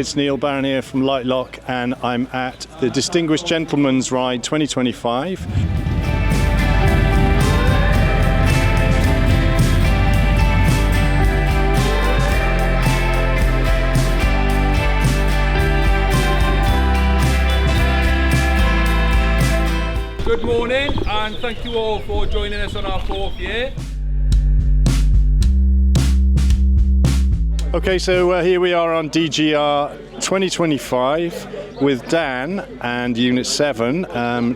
it's Neil Barron here from LITELOK, and I'm at the Distinguished Gentleman's Ride 2025. Good morning, and thank you all for joining us on our 4th year. Okay, so here we are on DGR 2025 with Dan and Unit 7.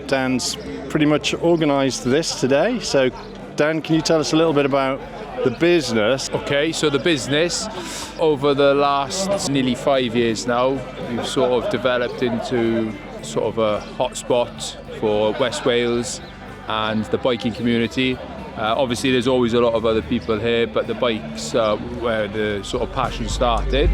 Dan's pretty much organised this today. So Dan, can you tell us a little bit about the business? Okay, so the business, over the last nearly 5 years now, we've sort of developed into sort of a hotspot for West Wales and the biking community. Obviously there's always a lot of other people here, but the bikes are where the sort of passion started.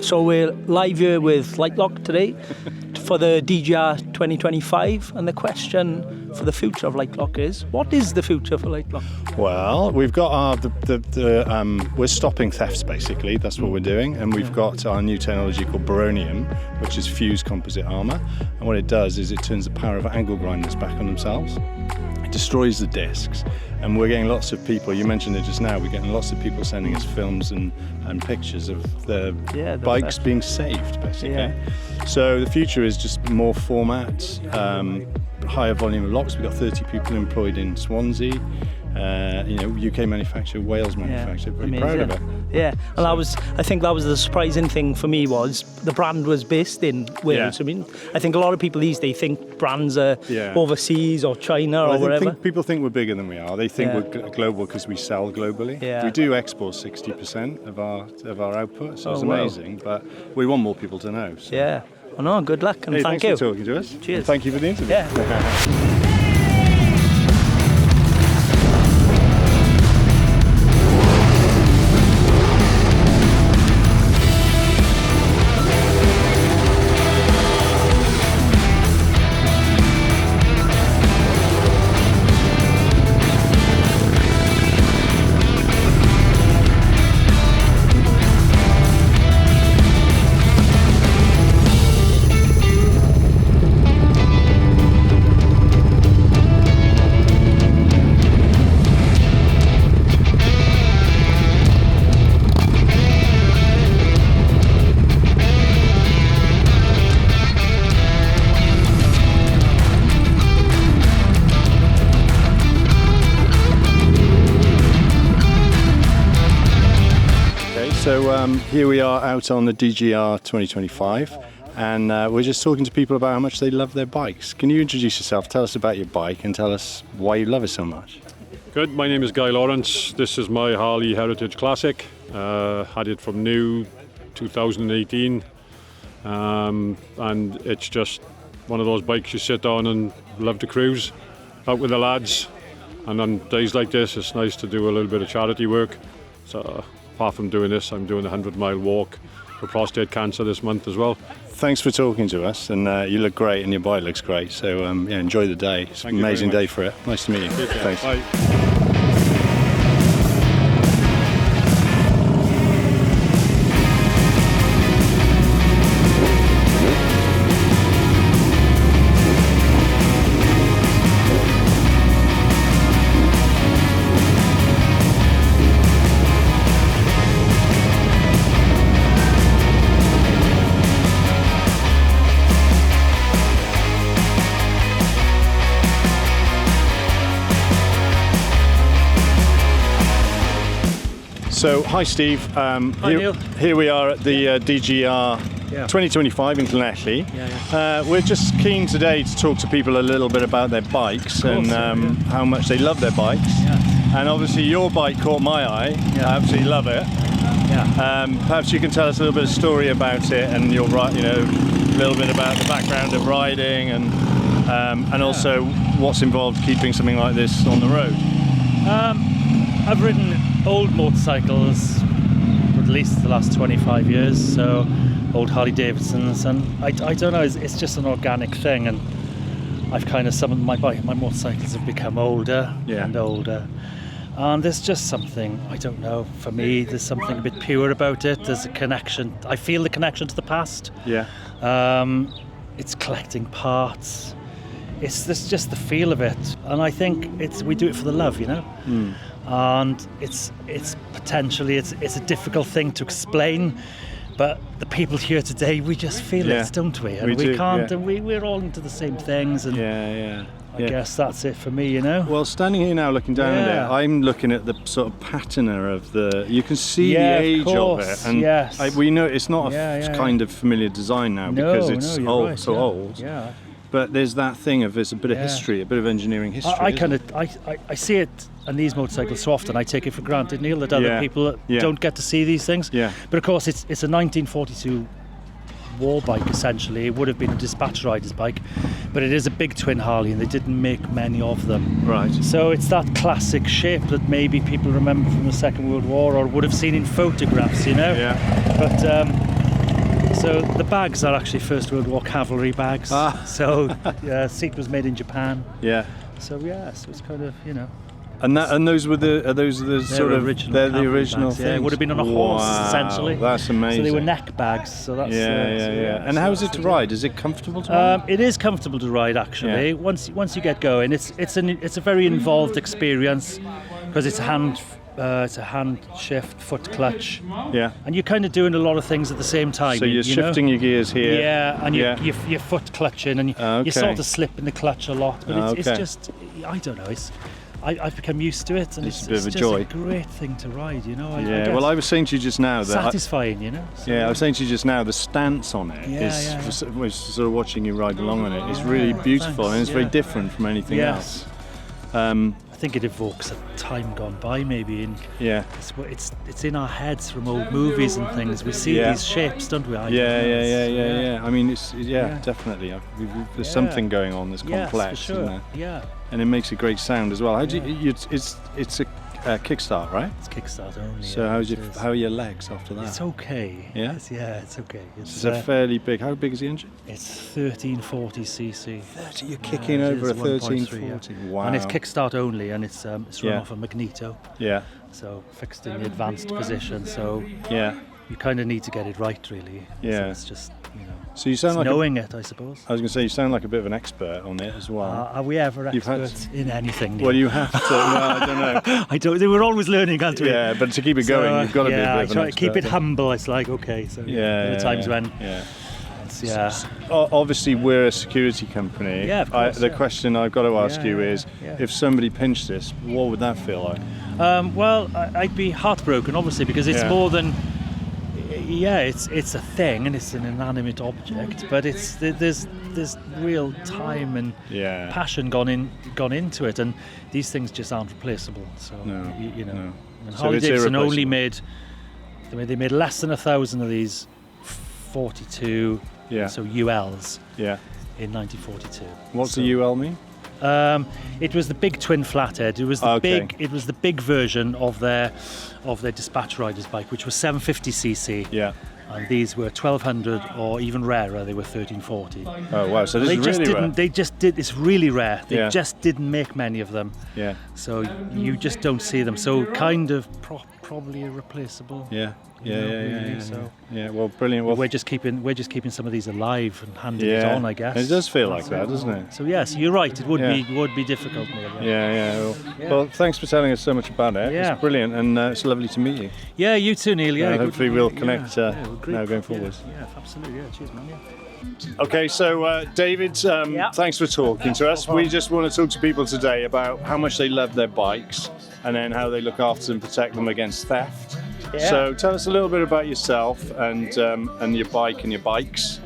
So we're live here with LITELOK today for the DGR 2025, and the question for the future of LITELOK is, what is the future for LITELOK? Well, we've got our we're stopping thefts basically. That's what we're doing, and we've got our new technology called Baronium, which is fused composite armour. And what it does is it turns the power of angle grinders back on themselves. It destroys the discs, and we're getting lots of people. You mentioned it just now. We're getting lots of people sending us films and pictures of the bikes being saved, basically. Yeah. So the future is just more formats, higher volume of locks. We've got 30 people employed in Swansea. UK manufacturer, Wales manufacturer. Very proud of it. Yeah, and I think that was the surprising thing for me, was the brand was based in Wales. Yeah. I mean, I think a lot of people these days think brands are overseas or China or wherever. People think we're bigger than we are. They think we're global because we sell globally. Yeah. We do export 60% of our output, so it's amazing. But we want more people to know. So. Yeah. Oh, no, good luck, and thank you. Thanks for talking to us. Cheers. And thank you for the interview. Yeah. So here we are out on the DGR 2025, and we're just talking to people about how much they love their bikes. Can you introduce yourself, tell us about your bike, and tell us why you love it so much? Good, my name is Guy Lawrence. This is my Harley Heritage Classic. Had it from new 2018, and it's just one of those bikes you sit on and love to cruise out with the lads. And on days like this, it's nice to do a little bit of charity work. So apart from doing this, I'm doing a 100-mile walk for prostate cancer this month as well. Thanks for talking to us, and you look great and your bike looks great, so enjoy the day. It's an amazing day for it. Nice to meet you. Thanks. Bye. So, hi Steve. Neil. Here we are at the DGR 2025 in Llanelli. We're just keen today to talk to people a little bit about their bikes and how much they love their bikes. And obviously your bike caught my eye. I absolutely love it. Perhaps you can tell us a little bit of story about it and a little bit about the background of riding and also what's involved keeping something like this on the road. I've ridden old motorcycles for at least the last 25 years, so old Harley Davidsons, and I don't know, it's just an organic thing, and I've kind of, some of my motorcycles have become older and older, and there's just something, I don't know, for me there's something a bit pure about it. There's a connection, I feel the connection to the past. It's collecting parts. There's just the feel of it, and I think we do it for the love, and it's potentially it's a difficult thing to explain, but the people here today, we just feel it, don't we? And we can't, and we're all into the same things, and I guess that's it for me, Well, standing here now looking down at it, I'm looking at the sort of patina of you can see the age of it, and we know it's not a kind of familiar design now because it's old. But there's that thing of there's a bit of history, a bit of engineering history. I see it on these motorcycles so often. I take it for granted, Neil, that other people don't get to see these things. But of course, it's a 1942 war bike essentially. It would have been a dispatch rider's bike, but it is a big twin Harley, and they didn't make many of them. Right. So it's that classic shape that maybe people remember from the Second World War or would have seen in photographs, But. So the bags are actually First World War cavalry bags. So seat was made in Japan. So so it's kind of And those were the original. They're the original bags, things. It would have been on a horse essentially. That's amazing. So they were neck bags. So that's And how is it to ride? Is it comfortable to ride? It is comfortable to ride actually. Once you get going, it's a very involved experience because it's a hand shift, foot clutch. And you're kind of doing a lot of things at the same time. So you're shifting your gears here. And you're foot clutching, and you sort of slip in the clutch a lot. But it's just, I don't know. I've become used to it, and it's a bit of a just joy. a great thing to ride, Well, I was saying to you just now that satisfying, So, I was saying to you just now the stance on it is was sort of watching you ride along on it. It's really beautiful, and it's very different from anything else. I think it evokes a time gone by, maybe. It's in our heads from old movies and things. We see these shapes, don't we? I mean, it's definitely. There's something going on that's complex, for sure. Isn't there? And it makes a great sound as well. How do you? It's a kickstart, right? It's kickstart only. So how are your legs after that? It's okay. It's okay. It's a fairly big. How big is the engine? It's 1340 cc. 30. You're kicking over a 1340. Wow. And it's kickstart only, and it's run off a magneto. So fixed in the advanced position. So you kind of need to get it right, really. So it's just So you sound like knowing it, I suppose. I was going to say you sound like a bit of an expert on it as well. Are we ever experts in anything? Neil? Well, you have to. I don't know. We're always learning, aren't we? Yeah, but to keep it going, you've got to be a bit of an expert. I try to keep it humble. It's like, okay, so there are times when obviously we're a security company. Yeah, of course, the question I've got to ask you is, if somebody pinched this, what would that feel like? Well, I'd be heartbroken, obviously, because it's more than. It's a thing, and it's an inanimate object, but there's real time and passion gone into it, and these things just aren't replaceable. So And Harley Davidson only made less than 1,000 of these 42 so ULs in 1942. What's a UL mean? It was the big twin flathead. It was the big version of their dispatch rider's bike, which was 750cc. And these were 1200, or even rarer. They were 1340. Oh wow! So this is really rare. They just did. It's really rare. They just didn't make many of them. So you just don't see them. So kind of probably irreplaceable. Well, brilliant. Well, we're just keeping some of these alive and handing it on, I guess. It does feel like that, doesn't it? So yes, you're right. It would be difficult, Neil. Well, thanks for telling us so much about it. It's brilliant, and it's lovely to meet you. Yeah, you too, Neil. Hopefully we'll connect now going forwards. Yeah, absolutely. Yeah, cheers, man. Okay, so David, thanks for talking to us. We just want to talk to people today about how much they love their bikes, and then how they look after and protect them against theft. Yeah. So tell us a little bit about yourself and your bike and your bikes.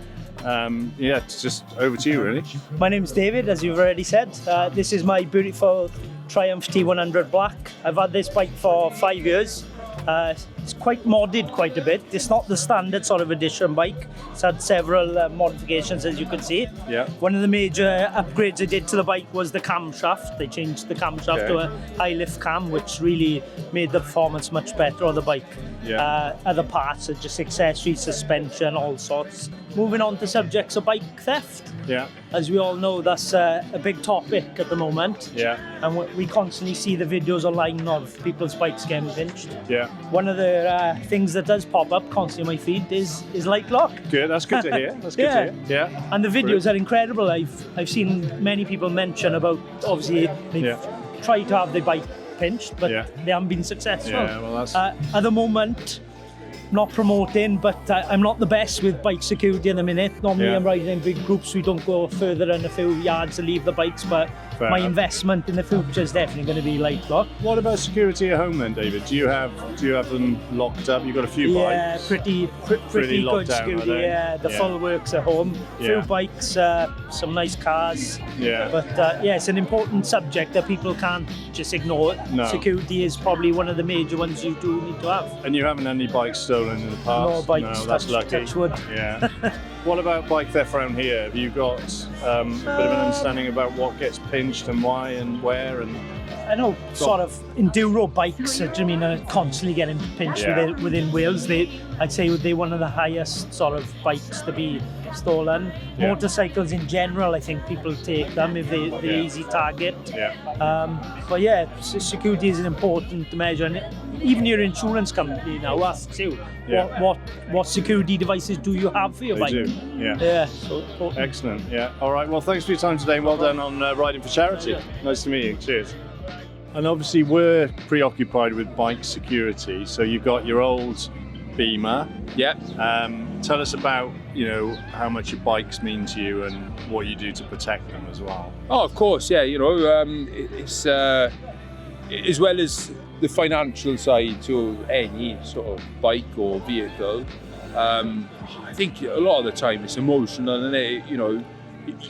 Yeah, it's just over to you, really. My name's David, as you've already said. This is my beautiful Triumph T100 Black. I've had this bike for 5 years. It's quite modded quite a bit. It's not the standard sort of edition bike. It's had several modifications, as you can see. Yeah. One of the major upgrades I did to the bike was the camshaft. They changed the camshaft to a high lift cam, which really made the performance much better on the bike. Yeah. Other parts are just accessories, suspension, all sorts. Moving on to subjects of bike theft. Yeah. As we all know, that's a big topic at the moment. Yeah. And we constantly see the videos online of people's bikes getting pinched. Yeah. One of the things that does pop up constantly on my feed is LITELOK. Good. That's good to hear. That's good to hear. Yeah. And the videos are incredible. I've seen many people mention about, obviously they've tried to have their bike pinched, but they haven't been successful. Yeah. Well, that's at the moment, not promoting, but I'm not the best with bike security in the minute. Normally I'm riding in big groups. We don't go further than a few yards to leave the bikes, but my investment in the future is definitely going to be LITELOK. What about security at home then, David? Do you have them locked up? You've got a few bikes. Yeah, pretty locked good down, security. Yeah, the full works at home. Few bikes, some nice cars. Yeah. But it's an important subject that people can't just ignore. No. Security is probably one of the major ones you do need to have. And you haven't had any bikes stolen in the past? No bikes, that's lucky. touch wood. Yeah. What about bike theft around here? Have you got a bit of an understanding about what gets pinched and why and where? And I know sort of enduro bikes, are constantly getting pinched within Wales. I'd say they're one of the highest sort of bikes to be stolen. Yeah. Motorcycles in general, I think people take them if they're easy target. Yeah. But security is an important measure. And even your insurance company now asks you, what security devices do you have for your bike? They do, yeah. Yeah, so important. Excellent, yeah. All right, well, thanks for your time today and well done on riding for charity. Nice to meet you, cheers. And obviously we're preoccupied with bike security, so you've got your old Beamer. Yeah. Tell us about, how much your bikes mean to you and what you do to protect them as well. Oh, of course, yeah. It's as well as the financial side to any sort of bike or vehicle. I think a lot of the time it's emotional, and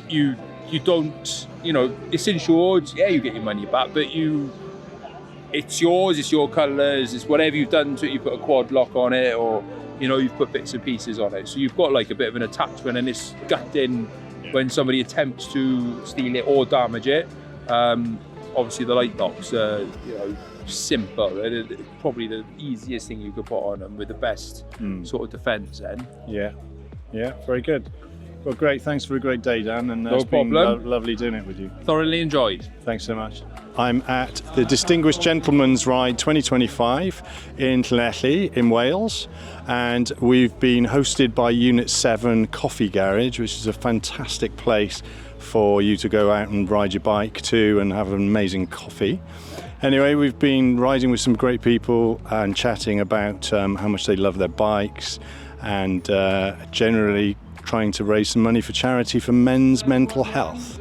you don't, it's insured. Yeah, you get your money back, but it's yours. It's your colours. It's whatever you've done to it. You put a quad lock on it, or you've put bits and pieces on it. So you've got like a bit of an attachment, and it's gutting when somebody attempts to steal it or damage it. Obviously, the LITELOK's simple. They're probably the easiest thing you could put on them with the best sort of defence then. Yeah, very good. Well, great. Thanks for a great day, Dan. And no it's been problem. Lovely doing it with you. Thoroughly enjoyed. Thanks so much. I'm at the Distinguished Gentleman's Ride 2025 in Llanelli in Wales, and we've been hosted by Unit 7 Coffee Garage, which is a fantastic place for you to go out and ride your bike to and have an amazing coffee. Anyway, we've been riding with some great people and chatting about how much they love their bikes, and generally trying to raise some money for charity for men's mental health.